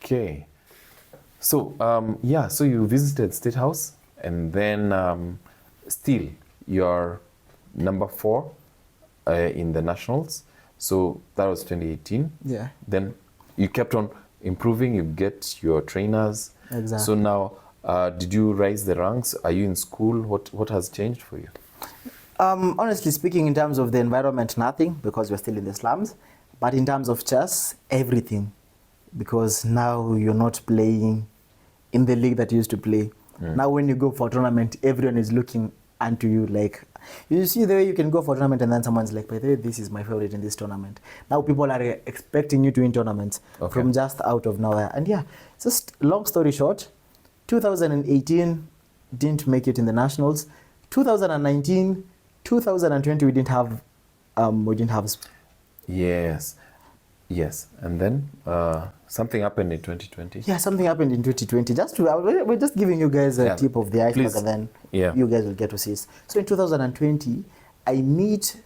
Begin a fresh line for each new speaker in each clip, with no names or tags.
Okay. So, yeah, so you visited State House, and then still you're number 4 in the nationals. So that was 2018.
Yeah.
Then you kept on improving, you get your trainers.
Exactly.
So now, did you rise the ranks? Are you in school? What has changed for you?
Honestly speaking, in terms of the environment, nothing, because we're still in the slums. But in terms of chess, everything. Because now you're not playing in the league that you used to play. Now when you go for a tournament, everyone is looking unto you. Like, you see the way you can go for a tournament and then someone's like, by the way, this is my favorite in this tournament. Now people are expecting you to win tournaments from just out of nowhere. And yeah, just long story short, 2018 didn't make it in the nationals. 2019, 2020 we didn't have
Yes, and then something happened in 2020.
Yeah, something happened in 2020. We're just giving you guys a tip of the iceberg. Please. And then you guys will get to see it. So in 2020, I meet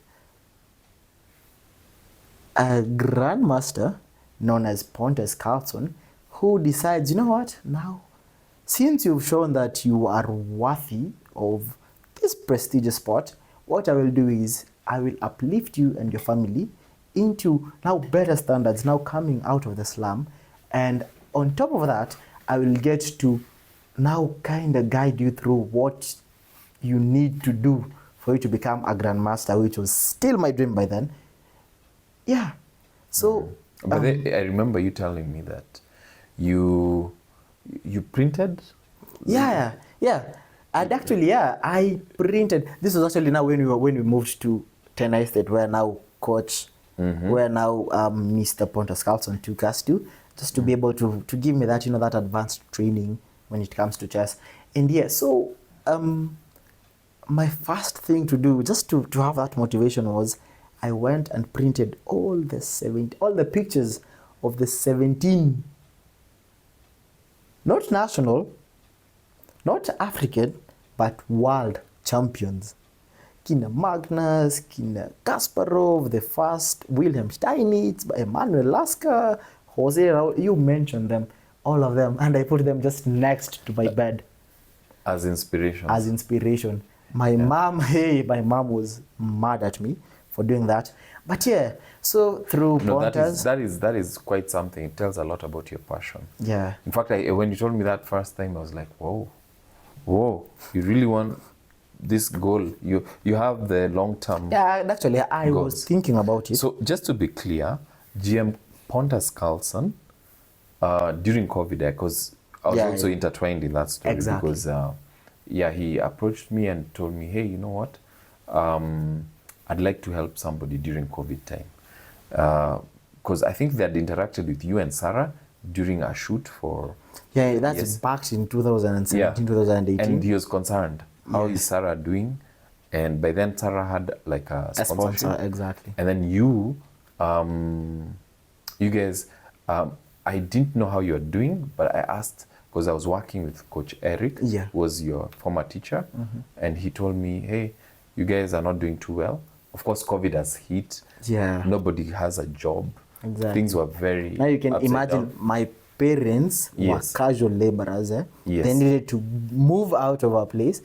a grandmaster known as Pontus Carlson, who decides, you know what, now, since you've shown that you are worthy of this prestigious spot, what I will do is I will uplift you and your family into now better standards, now coming out of the slum. And on top of that, I will get to now kind of guide you through what you need to do for you to become a grandmaster, which was still my dream by then. Yeah. So
but I remember you telling me that you printed.
Yeah. And actually, I printed. This was actually now when we moved to Tenai State, where now coach, where now Mr. Pontus Carlson took us to, just to be able to give me that, that advanced training when it comes to chess. And yeah, so my first thing to do, just to have that motivation, was I went and printed all the pictures of the 17, not national, not African, but world champions. Kina Magnus, Kina Kasparov, the first, Wilhelm Steinitz, Emanuel Lasker, Jose Raul, you mentioned them, all of them, and I put them just next to my bed.
As inspiration.
As inspiration. My mom was mad at me for doing that. But yeah, so through Pontus...
That is quite something. It tells a lot about your passion.
Yeah.
In fact, when you told me that first time, I was like, whoa, you really want this goal. You have the long-term
Yeah, actually, I
goals.
was thinking about it.
So just to be clear, GM Pontus Carlson, during COVID, because I was also intertwined in that story.
Exactly.
Because he approached me and told me, hey, you know what? I'd like to help somebody during COVID time. Because I think they had interacted with you and Sarah during a shoot for...
Yeah, that's back in 2017, 2018.
And he was concerned. How is Sarah doing? And by then Sarah had like a sponsorship.
Sponsor, exactly.
And then you guys, I didn't know how you were doing, but I asked, because I was working with Coach Eric, who was your former teacher, and he told me, hey, you guys are not doing too well. Of course, COVID has hit.
Yeah.
Nobody has a job.
Exactly.
Things were very...
Now you can imagine my parents were casual laborers. They needed to move out of our place,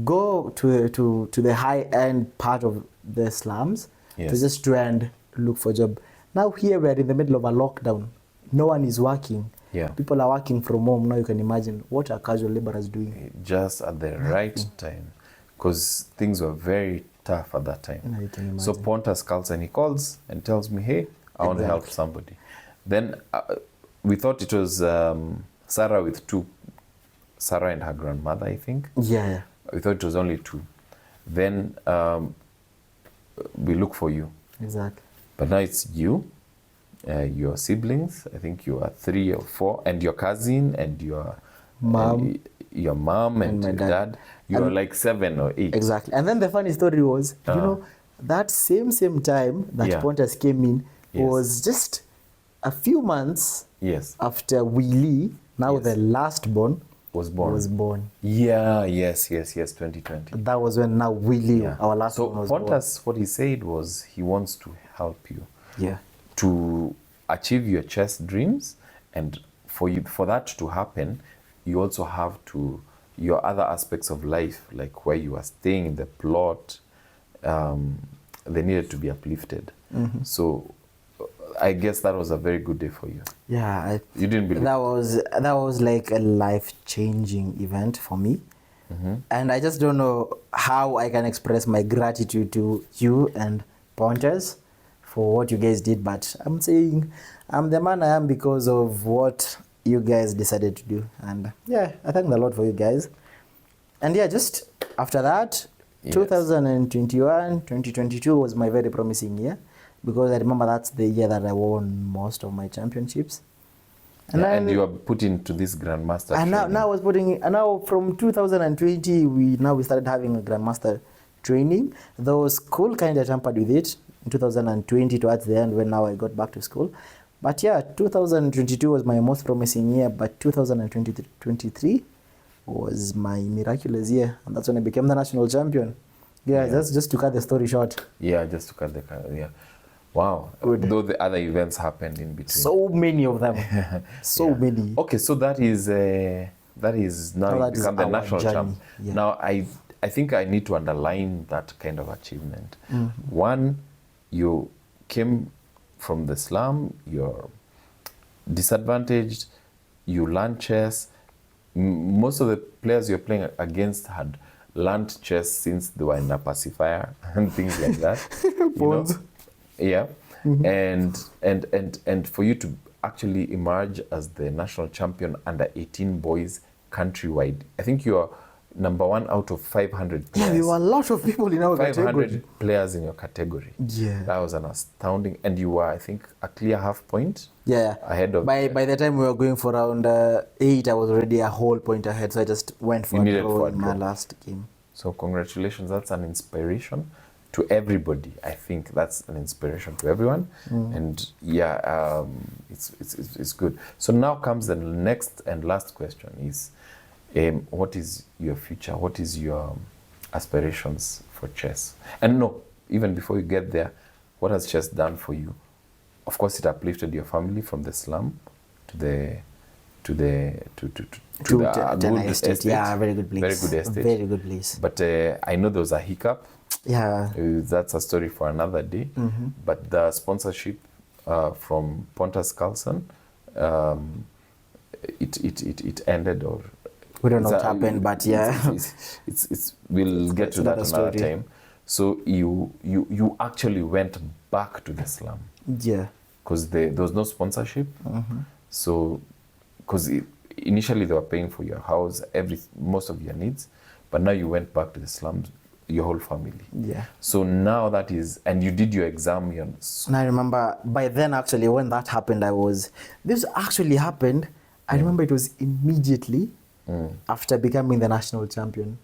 go to the high-end part of the slums to just try and look for a job. Now here we are in the middle of a lockdown. No one is working.
Yeah.
People are working from home. Now you can imagine what are casual laborers doing.
Just at the right time, because things were very tough at that time.
Now you can imagine.
So Pontus Carlson, he calls and tells me, hey, I want to help somebody. Then we thought it was Sarah with two, Sarah and her grandmother, I think.
Yeah.
We thought it was only two. Then we look for you.
Exactly.
But now it's you, your siblings, I think you are 3 or 4, and your cousin and your
mom.
Your mom and your dad. You are like 7 or 8.
Exactly. And then the funny story was, that same time that Pontus came in was just a few months after Willie, now the last born, was born.
Yeah, yes, 2020.
That was when now Willie, our last one, was born. So
Pontus, what he said was he wants to help you
to
achieve your chess dreams and for that to happen, you also have to, your other aspects of life, like where you are staying, the plot, they needed to be uplifted. So I guess that was a very good day for you.
Yeah,
You didn't believe
that was like a life-changing event for me. And I just don't know how I can express my gratitude to you and Pontes for what you guys did, but I'm saying I'm the man I am because of what you guys decided to do. And yeah, I thank the Lord for you guys. And yeah, just after that,
Yes.
2021, 2022 was my very promising year, because I remember that's the year that I won most of my championships. And,
Yeah,
then,
and you are put into this grandmaster
and
training.
now I was putting, and now from 2020 we started having a grandmaster training. Though school kind of tampered with it in 2020 towards the end, when now I got back to school. But yeah, 2022 was my most promising year, but 2023 was my miraculous year, and that's when I became the national champion. Yeah,
Yeah.
just to cut the story short.
Yeah, just to cut the yeah. Wow.
Good.
Though the other events happened in between.
So many of them. So
Yeah.
many.
Okay, so that is now
Now
you
that is
become the
our
national
journey,
champ.
yeah.
Now I think I need to underline that kind of achievement. One, you came from the slum, you're disadvantaged, you learned chess. Most of the players you're playing against had learned chess since they were in a pacifier and things like that. you know? Yeah. And for you to actually emerge as the national champion under 18 boys countrywide, I think you're number one out of 500 players.
Yeah, there were a lot of people in our
500
category.
players in your category.
Yeah.
That was an astounding, and you were, I think, a clear half point
Yeah.
ahead of.
By the time we were going for round 8, I was already a whole point ahead, so I just went for
You
a
needed
draw
for a
in my
draw.
last game.
So congratulations, that's an inspiration to everybody. I think that's an inspiration to everyone, and yeah, it's good. So now comes the next and last question: is what is your future? What is your aspirations for chess? And no, even before you get there, what has chess done for you? Of course, it uplifted your family from the slum to the good estate.
Yeah, very good place.
Very good estate.
Very good place.
But I know there was a hiccup.
Yeah.
That's a story for another day. But the sponsorship from Pontus Carlson, it ended, or
We don't know what happened, but yeah.
it's we'll get to that
another
another
story.
time. So you actually went back to the slum
Yeah.
because there was no sponsorship. So because initially they were paying for your house, most of your needs, but now you went back to the slums, your whole family.
Yeah.
So now that is, and you did your exam.
And I remember by then, actually, when that happened, this actually happened. I remember it was immediately after becoming the national champion.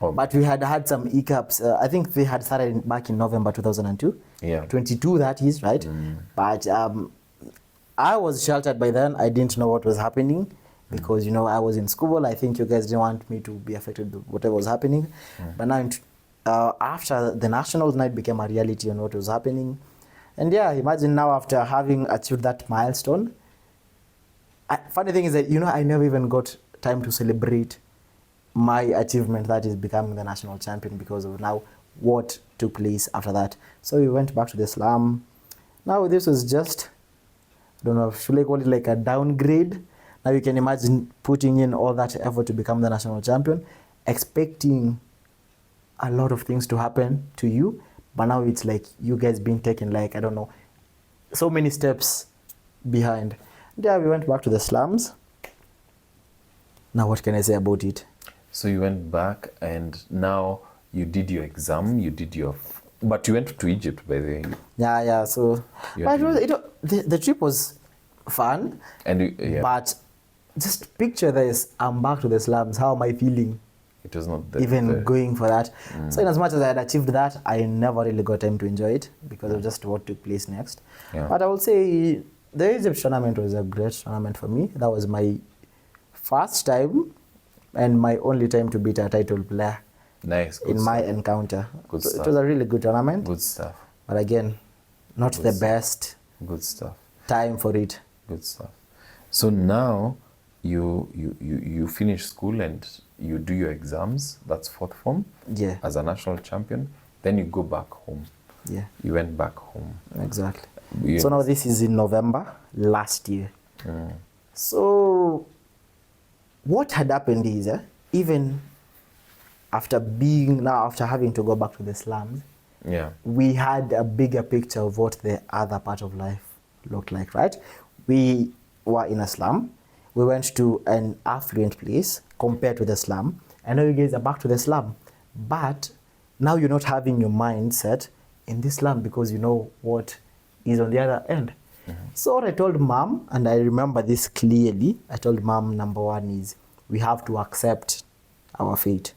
Oh.
But we had some hiccups. I think they had started back in November 2002.
Yeah.
22, that is, right? But I was sheltered by then. I didn't know what was happening because, I was in school. I think you guys didn't want me to be affected with whatever was happening. But now, after the nationals, now it became a reality on what was happening. And yeah, imagine now after having achieved that milestone. Funny thing is that, I never even got time to celebrate my achievement, that is becoming the national champion, because of now what took place after that. So we went back to the slum. Now this was just, I don't know, should I call it like a downgrade? Now you can imagine putting in all that effort to become the national champion, expecting a lot of things to happen to you, but now it's like you guys being taken, like, I don't know, so many steps behind. Yeah, we went back to the slums. Now what can I say about it?
So you went back, and now you did your exam. You did your, but you went to Egypt, by the way.
Yeah. So,
You
but
had
the trip was fun.
And yeah,
But just picture this: I'm back to the slums. How am I feeling?
it was not
Even going for that. So in as much as I had achieved that, I never really got time to enjoy it because of just what took place next.
Yeah.
But I will say the Egypt tournament was a great tournament for me. That was my first time and my only time to beat a title player
nice. Good
in
stuff.
my encounter.
Good
So it
stuff.
was a really good tournament.
Good stuff.
But again, not
Good
the
stuff.
best
Good stuff.
time for it.
Good stuff. So now you finish school and you do your exams. That's fourth form.
Yeah.
As a national champion. Then you go back home.
Yeah.
You went back home.
Exactly.
You-
So now this is in November last year. So what had happened is, even after having to go back to the slums,
Yeah.
we had a bigger picture of what the other part of life looked like, right? We were in a slum. We went to an affluent place compared to the slum. I know you guys are back to the slum, but now you're not having your mindset in this slum because you know what is on the other end. So what I told mom, and I remember this clearly, I told mom, number one is we have to accept our fate.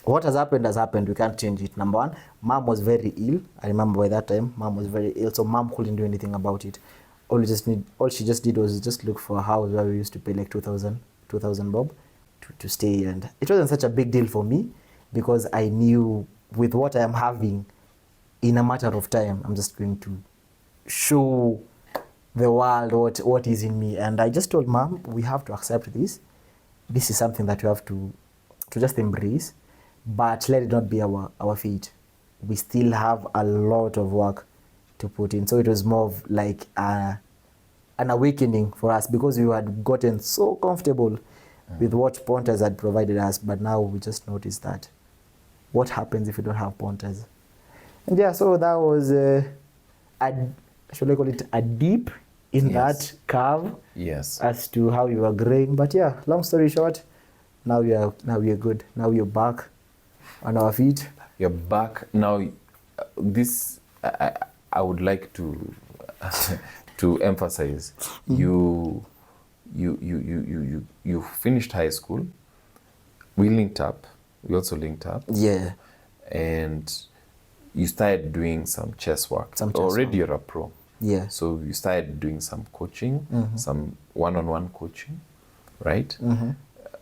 What has happened, we can't change it. Number one, mom was very ill. I remember by that time, mom was very ill, so mom couldn't do anything about it. All she just did was just look for a house where we used to pay like 2,000 bob to stay. And it wasn't such a big deal for me because I knew with what I am having, in a matter of time, I'm just going to show the world what is in me. And I just told mom, we have to accept this. This is something that we have to just embrace, but let it not be our fate. We still have a lot of work to put in. So it was more of like an awakening for us because we had gotten so comfortable with what Ponters had provided us, but now we just noticed that what happens if we don't have Ponters? And yeah, so that was should I call it a deep in that curve as to how you are growing. But yeah, long story short, now we are good. Now we are back on our feet.
You're back now. This I would like to to emphasize. You finished high school. We linked up. We also linked up.
Yeah.
And you started doing some chess work. Already you're a pro.
Yeah.
So you started doing some coaching, some one-on-one coaching, right?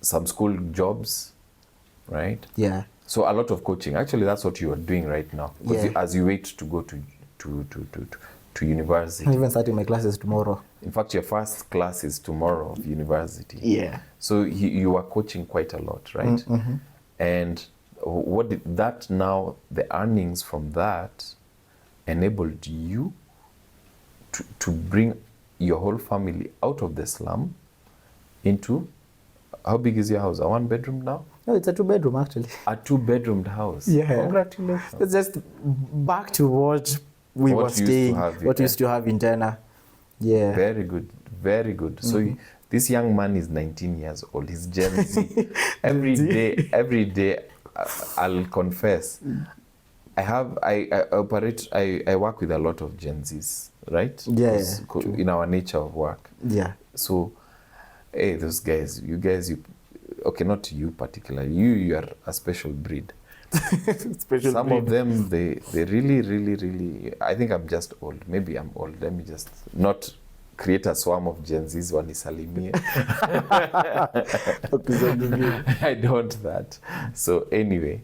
Some school jobs, right?
Yeah.
So a lot of coaching. Actually, that's what you are doing right now.
Yeah.
As you wait to go to university.
I'm even starting my classes tomorrow.
In fact, your first class is tomorrow of university.
Yeah.
So you are coaching quite a lot, right? And what did that now, the earnings from that enabled you to bring your whole family out of the slum into, how big is your house? A 1-bedroom now?
No, it's a 2-bedroom actually.
A 2-bedroomed house.
Yeah.
Congratulations.
It's just back to what we were staying, what we used to have in Tena. Yeah.
Very good. Very good. So this young man is 19 years old. He's Gen Z. Every day, I'll confess, I work with a lot of Gen Zs, right?
Yeah.
In our nature of work.
Yeah.
So, hey, those guys, okay, not you particularly, you are a special breed. Some of them, they really, really, really, I think I'm just old. Maybe I'm old. Let me just not create a swarm of Gen Zs wanisalimie. I don't want that. So anyway,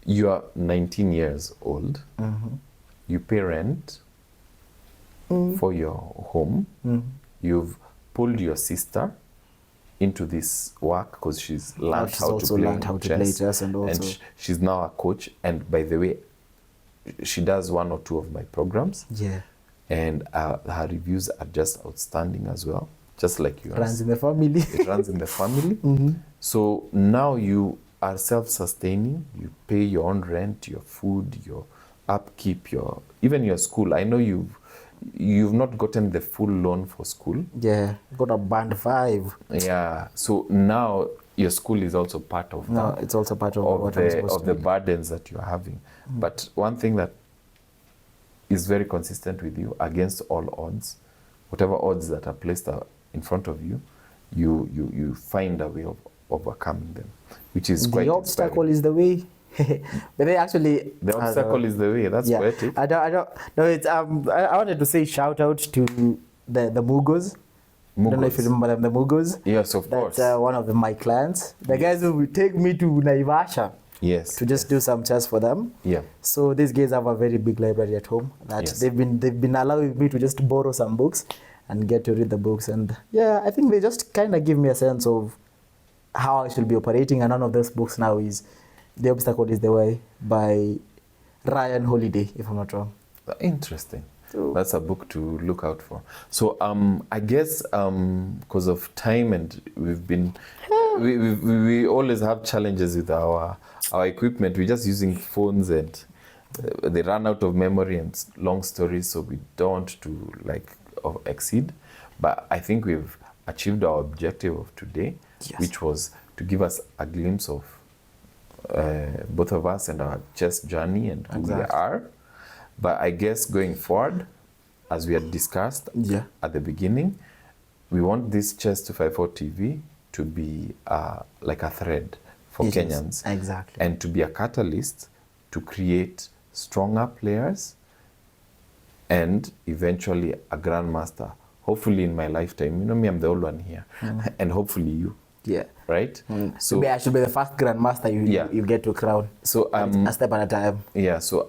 you are 19 years old. You pay rent for your home. You've pulled your sister into this work because she's learned how to play chess, and she's now a coach. And by the way, she does 1 or 2 of my programs.
Yeah.
And her reviews are just outstanding as well, just like yours.
Runs in the family.
It runs in the family. So now you are self-sustaining. You pay your own rent, your food, your upkeep, even your school. I know you've not gotten the full loan for school.
Yeah, got a band 5.
Yeah. So now your school is also part of
No, it's also part of
the burdens that you're having. But one thing that is very consistent with you against all odds, whatever odds that are placed in front of you, you find a way of overcoming them, which is quite
the obstacle
inspiring.
Is the way. But they actually
the obstacle is the way. That's poetic.
I don't no, it's I wanted to say shout out to the Mugos. I don't know if you remember them, the Mugos.
Yes, of course.
That's one of my clients. The guys who will take me to Naivasha.
Yes.
To just do some chess for them.
Yeah.
So these guys have a very big library at home that they've been allowing me to just borrow some books and get to read the books. And yeah, I think they just kind of give me a sense of how I should be operating. And one of those books now is The Obstacle is the Way by Ryan Holiday, if I'm not wrong.
Interesting.
So-
That's a book to look out for. So I guess because of time and we've been we always have challenges with our equipment. We're just using phones and they run out of memory and long stories, so we don't want to exceed. But I think we've achieved our objective of today,
Yes.
which was to give us a glimpse of both of us and our chess journey and who we
Exactly.
are. But I guess going forward, as we had discussed
Yeah.
at the beginning, we want this Chess254TV to be like a thread for
It is.
Kenyans.
Exactly.
And to be a catalyst to create stronger players and eventually a grandmaster. Hopefully in my lifetime. You know me, I'm the old one here. And hopefully you,
Yeah.
right?
So maybe I should be the first grandmaster you get to crown.
So
A step at a time.
yeah, so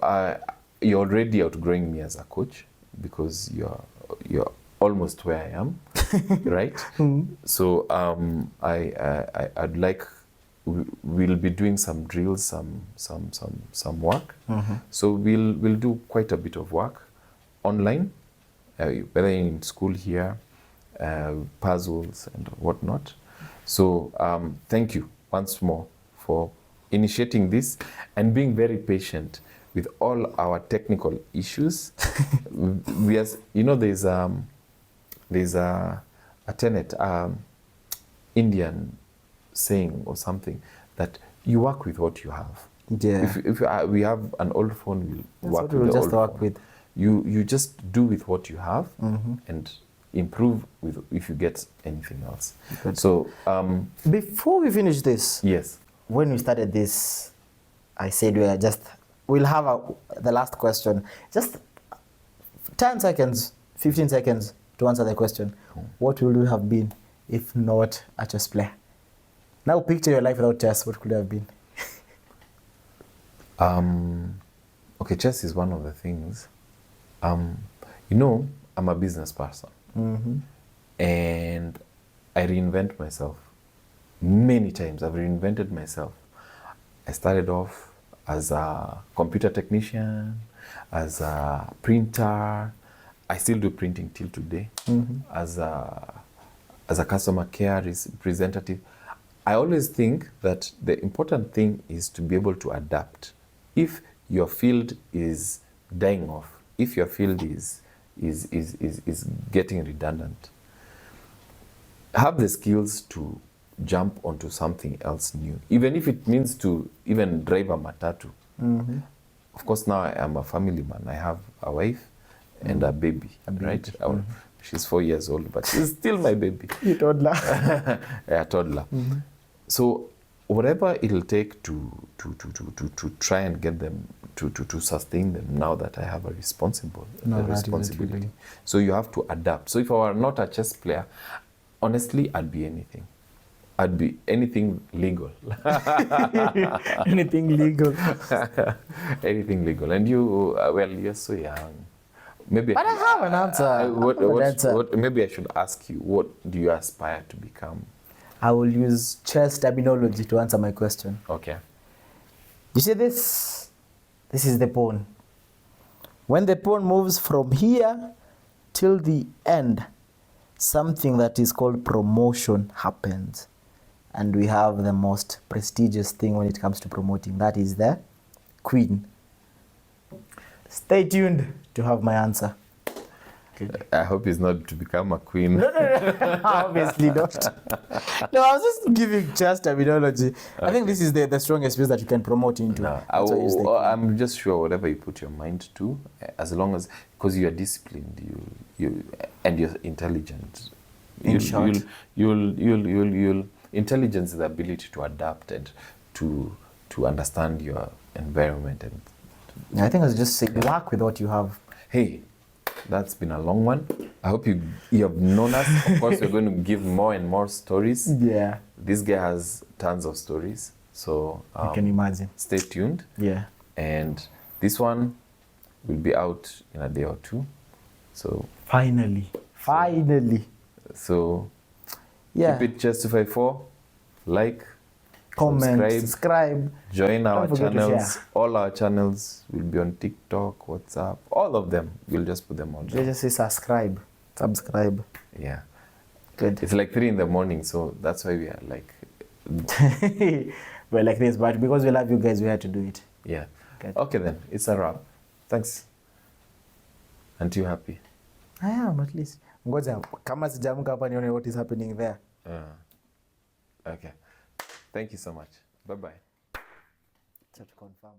you're already outgrowing me as a coach because you're almost where I am, right? So I'd like we'll be doing some drills, some work. So we'll do quite a bit of work online, whether in school here, puzzles and whatnot. So thank you once more for initiating this and being very patient with all our technical issues. We as you know, there's a tenet, Indian saying or something that you work with what you have.
Yeah.
If we have an old phone, we'll
That's
work
what
with
we'll
the
just
old
work
phone.
with.
You just do with what you have and improve with if you get anything else.
Good.
So
Before we finish this,
yes,
when we started this, I said we'll have the last question. Just 10 seconds, 15 seconds to answer the question. What would you have been if not a chess player? Now picture your life without chess. What could you have been?
okay, chess is one of the things. You know, I'm a business person and I reinvent myself many times. I've reinvented myself. I started off as a computer technician, as a printer. I still do printing till today. As a customer care representative. I always think that the important thing is to be able to adapt. If your field is dying off, if your field is getting redundant, have the skills to jump onto something else new, even if it means to even drive a matatu. Of course, now I am a family man. I have a wife and a baby, right? She's 4 years old, but she's still my baby.
You toddler.
Yeah, toddler. So whatever it'll take to try and get them to sustain them now that I have a responsibility. So you have to adapt. So if I were not a chess player, honestly, I'd be anything. I'd be anything legal.
Anything legal.
Anything legal. And you, well, you're so young. Maybe
But I have an answer.
maybe I should ask you, what do you aspire to become?
I will use chess terminology to answer my question.
Okay.
You see this? This is the pawn. When the pawn moves from here till the end, something that is called promotion happens. And we have the most prestigious thing when it comes to promoting. That is the queen. Stay tuned to have my answer.
I hope it's not to become a queen.
No, obviously not. No, I was just giving chess terminology. Okay. I think this is the strongest piece that you can promote into.
No, I'm just sure whatever you put your mind to, as long as, because you are disciplined, and you're intelligent. You'll intelligence is the ability to adapt and to understand your environment. And
I think I was just saying, work with what you have.
Hey, that's been a long one. I hope you have known us. Of course, we're going to give more and more stories.
Yeah.
This guy has tons of stories. So
I can imagine.
Stay tuned.
Yeah.
And this one will be out in a day or two. So
finally, Finally.
So
Yeah.
keep it Chess254. Like,
Comment, subscribe.
join our
Don't forget to
channels.
share.
All our channels will be on TikTok, WhatsApp, all of them. We'll just put them on there.
Just say subscribe. Subscribe.
Yeah.
Good.
It's like 3 in the morning, so that's why we are like,
We're like this, but because we love you guys, we had to do it.
yeah.
Good.
Okay then, it's a wrap. Thanks. Aren't you happy?
I am, at least. Ngoja, kama sijaamka hapa nione what is happening there.
Okay. Thank you so much. Bye-bye.
To confirm.